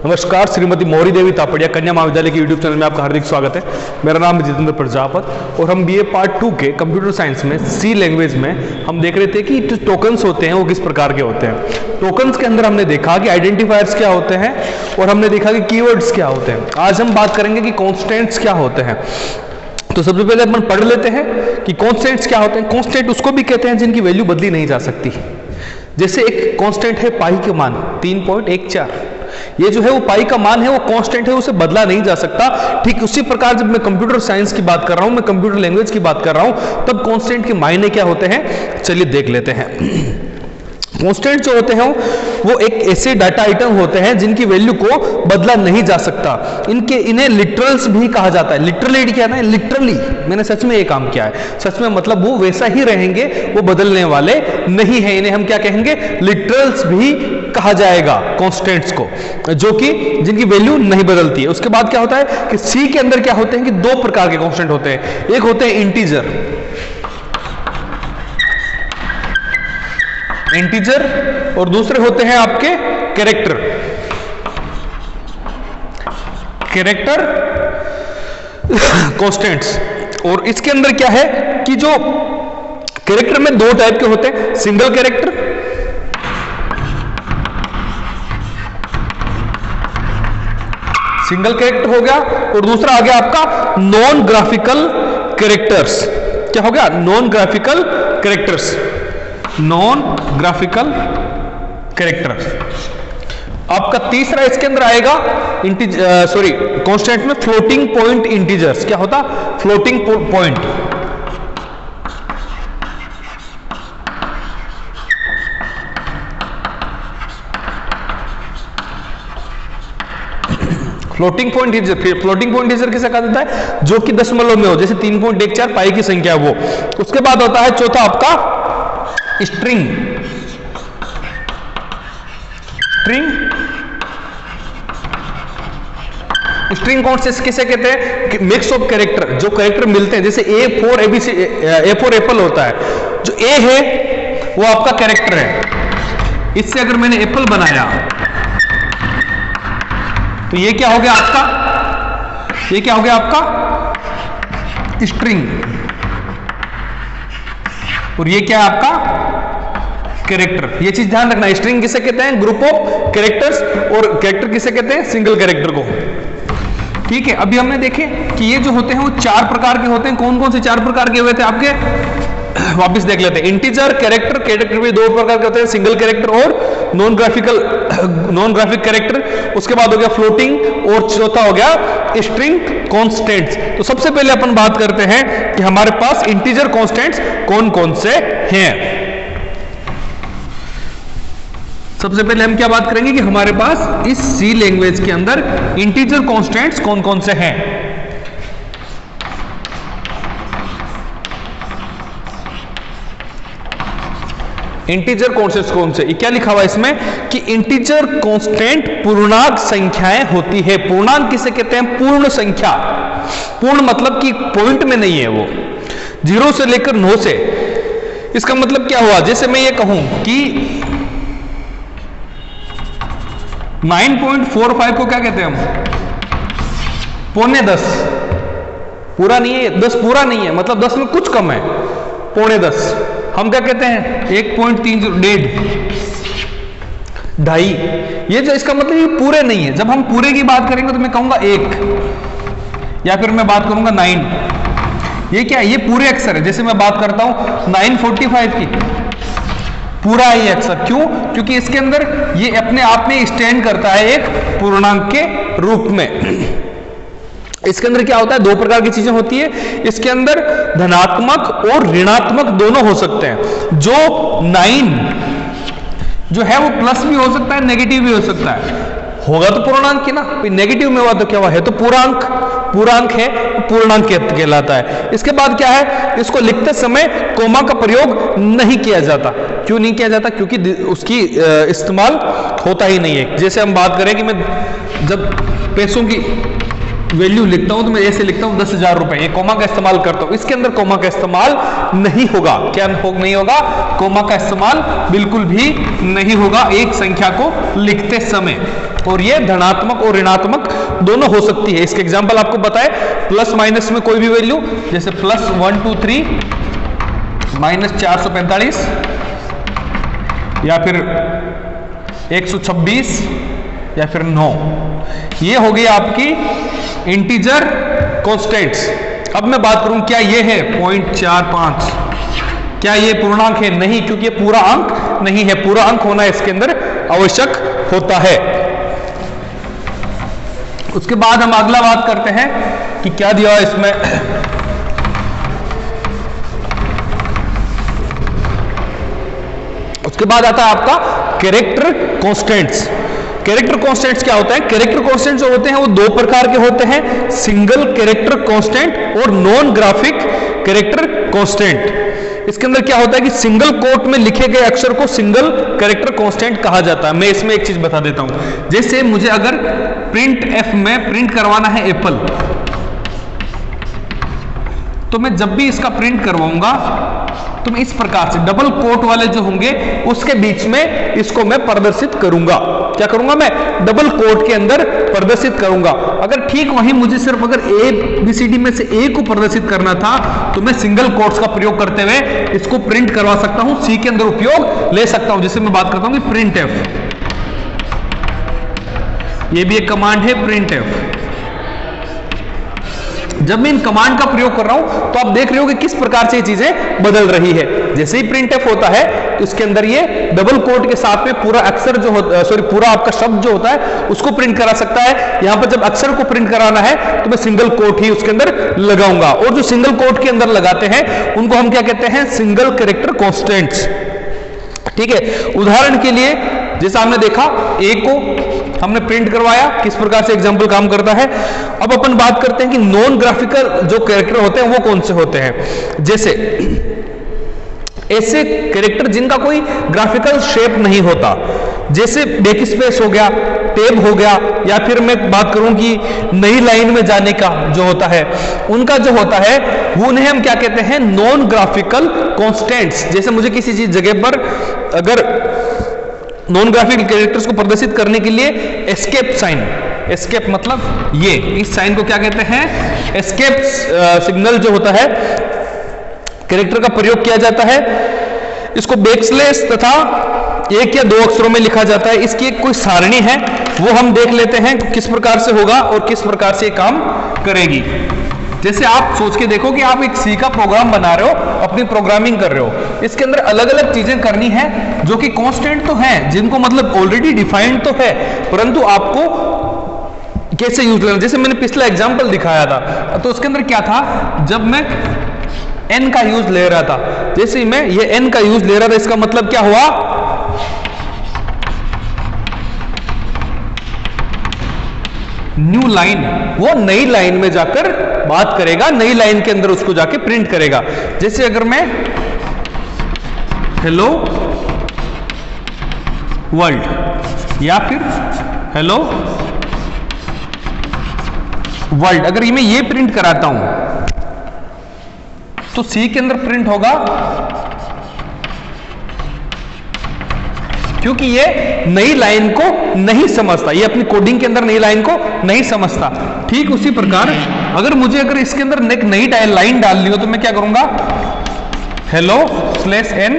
नमस्कार, श्रीमती मोहरी देवी तापड़िया कन्या महाविद्यालय के यूट्यूब चैनल में आपका हार्दिक स्वागत है। मेरा नाम है जितेंद्र प्रजापत और हम बीए पार्ट 2 के कंप्यूटर साइंस में सी लैंग्वेज में हम देख रहे थे कि जो टोकन्स होते हैं वो किस प्रकार के होते हैं। टोकन्स के अंदर हमने देखा कि आइडेंटिफायर्स क्या होते हैं और हमने देखा कि कीवर्ड्स क्या होते हैं। आज हम बात करेंगे कि कॉन्स्टेंट्स क्या होते हैं। तो सबसे पहले अपन पढ़ लेते हैं कि कॉन्स्टेंट्स क्या होते हैं। कॉन्स्टेंट उसको भी कहते हैं जिनकी वैल्यू बदली नहीं जा सकती। जैसे एक कांस्टेंट है पाई के मान 3.14, ये जो है वो पाई का मान है, वो कांस्टेंट है, उसे बदला नहीं जा सकता। ठीक उसी प्रकार जब मैं कंप्यूटर साइंस की बात कर रहा हूं, मैं कंप्यूटर लैंग्वेज की बात कर रहा हूं, तब कांस्टेंट के मायने क्या होते हैं चलिए देख लेते हैं। कांस्टेंट जो होते हैं वो एक ऐसे डाटा आइटम होते हैं जिनकी वैल्यू को बदला नहीं जा सकता। इन्हें लिटरल्स भी कहा जाता है। लिटरली क्या है, लिटरली मैंने सच में ये काम किया है, सच में मतलब वो वैसा ही रहेंगे, वो बदलने वाले नहीं है। इन्हें हम क्या कहेंगे, लिटरल्स भी कहा जाएगा कांस्टेंट्स को, जो कि जिनकी वैल्यू नहीं बदलती है। उसके बाद क्या होता है कि सी के अंदर क्या होते हैं कि दो प्रकार के कांस्टेंट होते हैं। एक होते हैं इंटीजर और दूसरे होते हैं आपके कैरेक्टर कांस्टेंट्स। और इसके अंदर क्या है कि जो कैरेक्टर में दो टाइप के होते हैं, सिंगल कैरेक्टर हो गया और दूसरा आ गया आपका नॉन ग्राफिकल कैरेक्टर्स। क्या हो गया, नॉन ग्राफिकल कैरेक्टर्स। आपका तीसरा इसके अंदर आएगा कांस्टेंट में फ्लोटिंग पॉइंट इंटीजर्स। क्या होता, floating point. Floating point integer किसे कहा जाता है, जो कि दशमलव में हो, जैसे 3.14 पाई की संख्या वो। उसके बाद होता है चौथा आपका स्ट्रिंग कौन से किसे कहते हैं, मिक्स ऑफ कैरेक्टर, जो कैरेक्टर मिलते हैं। जैसे A फॉर एप्पल होता है, जो A है वो आपका कैरेक्टर है। इससे अगर मैंने एप्पल बनाया तो ये क्या हो गया आपका स्ट्रिंग, और ये क्या है आपका कैरेक्टर। ये चीज ध्यान रखना, स्ट्रिंग किसे कहते हैं, ग्रुप ऑफ कैरेक्टर्स, और कैरेक्टर किसे कहते हैं, सिंगल कैरेक्टर को। ठीक है, अभी हमने देखे कि ये जो होते हैं वो चार प्रकार के होते हैं। कौन कौन से चार प्रकार के हुए थे आपके, वापस देख लेते हैं। इंटीजर, कैरेक्टर भी दो प्रकार के होते हैं, सिंगल कैरेक्टर और नॉन ग्राफिक कैरेक्टर। उसके बाद हो गया फ्लोटिंग और चौथा हो गया स्ट्रिंग कॉन्स्टेंट्स। तो सबसे पहले अपन बात करते हैं कि हमारे पास इंटीजर कॉन्स्टेंट्स कौन कौन से हैं। सबसे पहले हम क्या बात करेंगे कि हमारे पास इस सी लैंग्वेज के अंदर इंटीजर कॉन्स्टेंट्स कौन कौन से हैं। इंटीजर कॉन्स्टेंट्स कौन से, क्या लिखा हुआ है इसमें कि इंटीजर कांस्टेंट पूर्णांक संख्याएं होती है। पूर्णांक किसे कहते हैं, पूर्ण संख्या। पूर्ण मतलब कि पॉइंट में नहीं है, वो 0 से लेकर 9 से। इसका मतलब क्या हुआ, जैसे मैं ये कहूं कि 9.45 को क्या कहते हैं हम, पौने 10। पूरा नहीं है, 10 पूरा नहीं है, मतलब 10 में कुछ कम है, पौने 10 हम क्या कहते हैं, 1.30, ढाई। ये जो इसका मतलब ये पूरे नहीं है। जब हम पूरे की बात करेंगे तो मैं कहूंगा 1, या फिर मैं बात करूंगा 9। ये क्या है, ये पूरे अक्षर है। जैसे मैं बात करता हूं 945 की, पूरा ही अक्षर। क्यों, क्योंकि इसके अंदर ये अपने आप में स्टैंड करता है एक पूर्णांक के रूप में। इसके अंदर क्या होता है, दो प्रकार की चीजें होती है। इसके अंदर धनात्मक और ऋणात्मक दोनों हो सकते हैं। जो 9 जो है वो प्लस भी हो सकता है, नेगेटिव भी हो सकता है। होगा तो पूर्णांक ही ना, नेगेटिव में हुआ तो क्या हुआ, है तो पूर्णांक है, पूर्णांक कहलाता है। इसके बाद क्या है, इसको लिखते समय कोमा का प्रयोग नहीं किया जाता। क्यों नहीं किया जाता, क्योंकि उसकी इस्तेमाल होता ही नहीं है। जैसे हम बात करें कि मैं जब पैसों की वैल्यू लिखता हूं तो मैं ऐसे लिखता हूं 10,000 रुपए, ये कोमा का इस्तेमाल करता हूं। इसके अंदर कोमा का इस्तेमाल नहीं होगा। क्या नहीं होगा? कोमा का इस्तेमाल बिल्कुल भी नहीं होगा एक संख्या को लिखते समय। और ये धनात्मक और ऋणात्मक दोनों हो सकती है। इसके एग्जाम्पल आपको बताए, प्लस माइनस में कोई भी वैल्यू, जैसे प्लस 123 माइनस 445 या फिर 126 या फिर 9, ये हो गई आपकी इंटीजर कांस्टेंट्स। अब मैं बात करूं क्या ये है 0.45, क्या ये पूर्णांक है? नहीं, क्योंकि ये पूरा अंक नहीं है। पूरा अंक होना इसके अंदर आवश्यक होता है। उसके बाद हम अगला बात करते हैं कि क्या दिया इसमें। उसके बाद आता है आपका कैरेक्टर कांस्टेंट्स। कैरेक्टर कांस्टेंट्स क्या होता है? कैरेक्टर कांस्टेंट्स जो होते हैं वो दो प्रकार के होते हैं, सिंगल कैरेक्टर कांस्टेंट और नॉन ग्राफिक कैरेक्टर कांस्टेंट। इसके अंदर क्या होता है कि सिंगल कोट में लिखे गए अक्षर को सिंगल कैरेक्टर कांस्टेंट कहा जाता है। मैं इसमें एक चीज बता देता हूं, जैसे मुझे अगर प्रिंट एफ में प्रिंट करवाना है एप्पल, तो मैं जब भी इसका प्रिंट करवाऊंगा तो मैं इस प्रकार से डबल कोट वाले जो होंगे उसके बीच में इसको मैं प्रदर्शित करूंगा। क्या करूंगा? मैं डबल कोट के अंदर प्रदर्शित करूंगा। अगर ठीक वहीं मुझे सिर्फ अगर ए बी सी डी में से ए को प्रदर्शित करना था तो मैं सिंगल कोट्स का प्रयोग करते हुए इसको प्रिंट करवा सकता हूं, सी के अंदर उपयोग ले सकता हूं। जैसे मैं बात करता हूं कि प्रिंट एफ, ये भी एक कमांड है प्रिंट एफ। जब मैं इन कमांड का प्रयोग कर रहा हूं तो आप देख रहे हो कि किस प्रकार से ये चीजें बदल रही है। जैसे ही प्रिंट एफ होता है तो इसके अंदर ये डबल कोट के साथ में पूरा अक्षर जो होता है, पूरा आपका शब्द जो होता है उसको प्रिंट करा सकता है। यहां पर जब अक्षर को प्रिंट कराना है तो मैं सिंगल कोट ही उसके अंदर लगाऊंगा। और जो सिंगल कोट के अंदर लगाते हैं उनको हम क्या कहते हैं? Single character constants. ठीक है, उदाहरण के लिए जैसा हमने देखा ए को हमने प्रिंट करवाया, किस प्रकार से एग्जाम्पल काम करता है। अब अपन बात करते हैं कि नॉन ग्राफिकल जो कैरेक्टर होते हैं वो कौन से होते हैं। जैसे ऐसे कैरेक्टर जिनका कोई ग्राफिकल शेप नहीं होता, जैसे बैक स्पेस हो गया, टैब हो गया, या फिर मैं बात करूं कि नई लाइन में जाने का जो होता है, उनका जो होता है वो उन्हें हम क्या कहते हैं? Non graphical constants. जैसे मुझे किसी चीज जगह पर अगर नॉन ग्राफिकल कैरेक्टर्स को प्रदर्शित करने के लिए एस्केप साइन, एस्केप मतलब ये, इस साइन को क्या कहते हैं? एस्केप सिग्नल जो होता है कैरेक्टर का प्रयोग किया जाता है। इसको बैकस्लैश तथा एक या दो अक्षरों में लिखा जाता है। इसकी एक कोई सारणी है, वो हम देख लेते हैं किस प्रकार से होगा और किस प्रकार से काम करेगी। जैसे आप सोच के देखो कि आप एक सी का प्रोग्राम बना रहे हो, अपनी प्रोग्रामिंग कर रहे हो, इसके अंदर अलग अलग चीजें करनी है जो कि कांस्टेंट तो हैं, जिनको मतलब ऑलरेडी डिफाइंड तो है, परंतु आपको कैसे यूज लेना। जैसे मैंने पिछला एग्जांपल दिखाया था तो उसके अंदर क्या था, जब मैं n का यूज ले रहा था, जैसे मैं ये n का यूज ले रहा था, इसका मतलब क्या हुआ? न्यू लाइन, वो नई लाइन में जाकर बात करेगा, नई लाइन के अंदर उसको जाके प्रिंट करेगा। जैसे अगर मैं हेलो वर्ल्ड या फिर हेलो वर्ल्ड, अगर मैं ये प्रिंट कराता हूं तो सी के अंदर प्रिंट होगा, क्योंकि ये नई लाइन को नहीं समझता, ये अपनी कोडिंग के अंदर नई लाइन को नहीं समझता। ठीक उसी प्रकार अगर मुझे इसके अंदर एक नई लाइन डालनी हो तो मैं क्या करूंगा? Hello slash n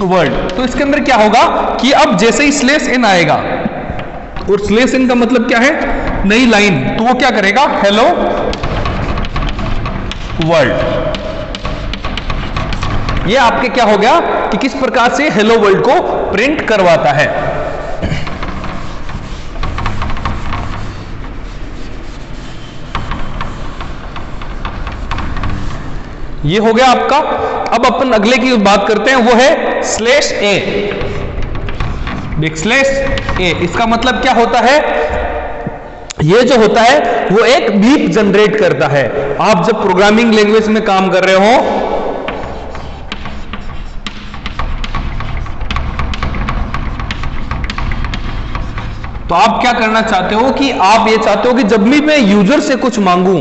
world. तो इसके अंदर क्या होगा कि अब जैसे ही स्लैश एन आएगा, और स्लैश एन का मतलब क्या है? नई लाइन, तो वो क्या करेगा? Hello world. ये आपके क्या हो गया कि किस प्रकार से हेलो वर्ल्ड को प्रिंट करवाता है। ये हो गया आपका। अब अपन अगले की बात करते हैं, वो है स्लैश ए, बैकस्लैश ए। इसका मतलब क्या होता है? ये जो होता है वो एक बीप जनरेट करता है। आप जब प्रोग्रामिंग लैंग्वेज में काम कर रहे हो तो आप क्या करना चाहते हो कि आप ये चाहते हो कि जब भी मैं यूजर से कुछ मांगू,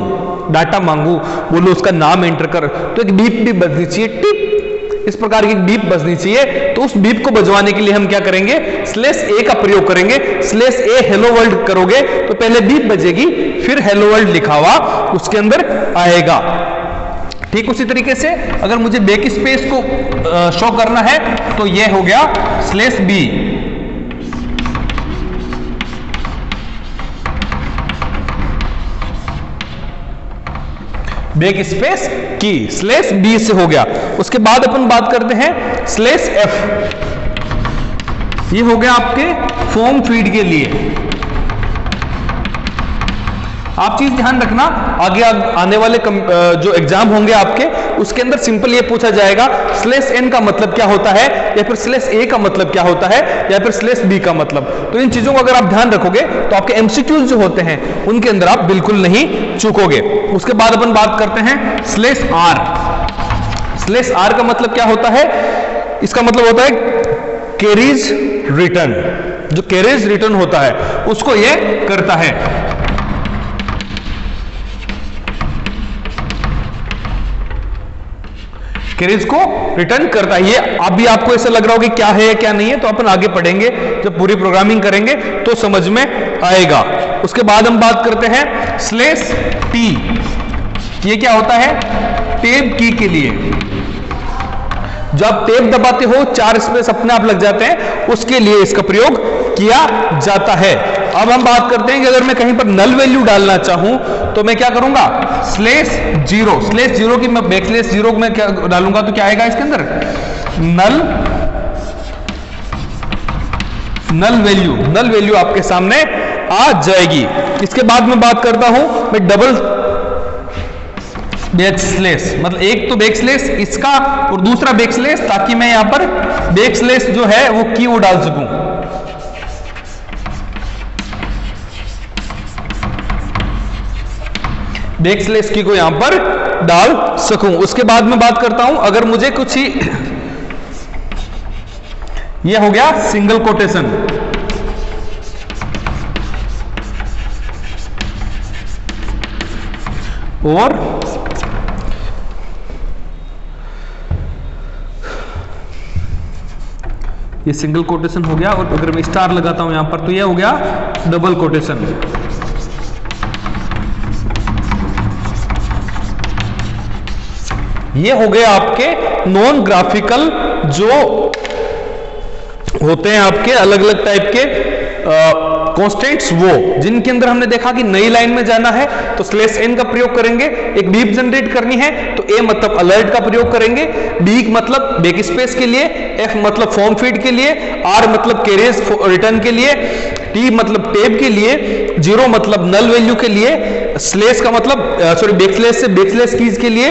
डाटा मांगू, बोलो उसका नाम एंटर कर, तो एक बीप भी बजनी चाहिए, टिप, इस प्रकार की बीप बजनी चाहिए। तो उस बीप को बजवाने के लिए हम क्या करेंगे, /a का प्रयोग करेंगे। /a हेलो वर्ल्ड करोगे तो पहले बीप बजेगी, फिर हेलो वर्ल्ड लिखा हुआ उसके अंदर आएगा। ठीक उसी तरीके से अगर मुझे बैक स्पेस को शो करना है तो ये हो गया /b। बैक स्पेस की /b से हो गया। उसके बाद अपन बात करते हैं /f। ये हो गया आपके फॉर्म फीड के लिए। आप चीज ध्यान रखना, आगे आने वाले जो एग्जाम होंगे आपके, उसके अंदर सिंपल ये पूछा जाएगा /n का मतलब क्या होता है, या फिर /a का मतलब क्या होता है, या फिर /b का मतलब। तो इन चीजों को अगर आप ध्यान रखोगे तो आपके एमसीक्यूज जो होते हैं उनके अंदर आप बिल्कुल नहीं चूकोगे। उसके बाद अपन बात करते हैं /r। /r का मतलब क्या होता है, इसका मतलब होता है कैरीज रिटर्न। जो कैरीज रिटर्न होता है उसको ये करता है। कैरीज को रिटर्न करता है। ये अभी आपको ऐसा लग रहा हो कि क्या है क्या नहीं है, तो अपन आगे पढ़ेंगे, जब पूरी प्रोग्रामिंग करेंगे तो समझ में आएगा। उसके बाद हम बात करते हैं /t। ये क्या होता है, टैब की के लिए। जब टैब दबाते हो 4 स्पेस अपने आप लग जाते हैं, उसके लिए इसका प्रयोग किया जाता है। अब हम बात करते हैं कि अगर मैं कहीं पर नल वैल्यू डालना चाहूं तो मैं क्या करूंगा, /0 की मैं /0 में क्या डालूंगा तो क्या आएगा इसके अंदर, नल वैल्यू आपके सामने आ जाएगी। इसके बाद मैं बात करता हूं मैं डबल बैकस्लैश, मतलब एक तो बैकस्लैश इसका और दूसरा बैकस्लैश, ताकि मैं यहां पर बैकस्लैश जो है वो की वो डाल सकूं। बैकस्लैश की को यहां पर डाल सकूं। उसके बाद मैं बात करता हूं, अगर मुझे कुछ ही, यह हो गया सिंगल कोटेशन। और ये सिंगल कोटेशन हो गया, और अगर मैं स्टार लगाता हूं यहां पर तो ये हो गया डबल कोटेशन। ये हो गए आपके नॉन ग्राफिकल जो होते हैं आपके अलग अलग टाइप के कॉन्स्टेंट्स, वो जिनके अंदर हमने देखा कि नई लाइन में जाना है तो /n का प्रयोग करेंगे। एक बीप जनरेट करनी है तो a मतलब अलर्ट का प्रयोग करेंगे, b मतलब बैक स्पेस के लिए, f मतलब फॉर्म फीड के लिए, r मतलब कैरेज रिटर्न के लिए, t मतलब टैब के लिए, 0 मतलब नल वैल्यू के लिए, स्लेश का मतलब बैकस्लैश से बैकस्लैश कीज के लिए,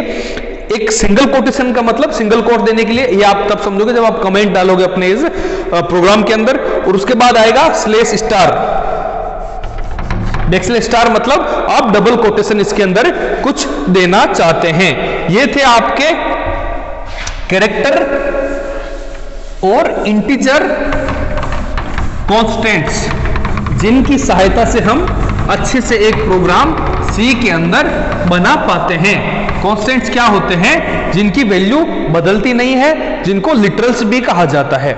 एक सिंगल कोटेशन का मतलब सिंगल कोट देने के लिए। ये आप तब समझोगे जब आप कमेंट डालोगे अपने इस प्रोग्राम के अंदर। और उसके बाद आएगा /*, बैकस्लैश * मतलब आप डबल कोटेशन इसके अंदर कुछ देना चाहते हैं। ये थे आपके कैरेक्टर और इंटीजर कॉन्स्टेंट्स, जिनकी सहायता से हम अच्छे से एक प्रोग्राम सी के अंदर बना पाते हैं। कॉन्स्टेंट्स क्या होते हैं, जिनकी वैल्यू बदलती नहीं है, जिनको लिटरल्स भी कहा जाता है।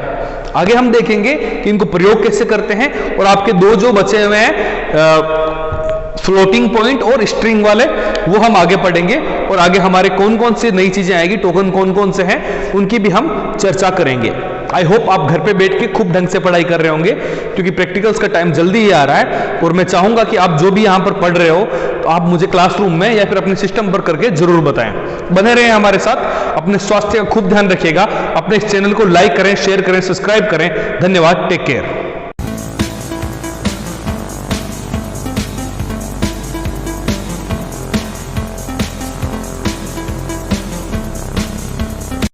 आगे हम देखेंगे कि इनको प्रयोग कैसे करते हैं। और आपके दो जो बचे हुए हैं फ्लोटिंग पॉइंट और स्ट्रिंग वाले, वो हम आगे पढ़ेंगे। और आगे हमारे कौन कौन सी नई चीजें आएगी, टोकन कौन कौन से हैं, उनकी भी हम चर्चा करेंगे। आई होप आप घर पे बैठ के खूब ढंग से पढ़ाई कर रहे होंगे, क्योंकि प्रैक्टिकल्स का टाइम जल्दी ही आ रहा है। और मैं चाहूंगा कि आप जो भी यहाँ पर पढ़ रहे हो तो आप मुझे क्लासरूम में या फिर अपने सिस्टम पर करके जरूर बताएं। बने रहें हमारे साथ, अपने स्वास्थ्य का खूब ध्यान रखिएगा। अपने इस चैनल को लाइक करें, शेयर करें, सब्सक्राइब करें। धन्यवाद, टेक केयर।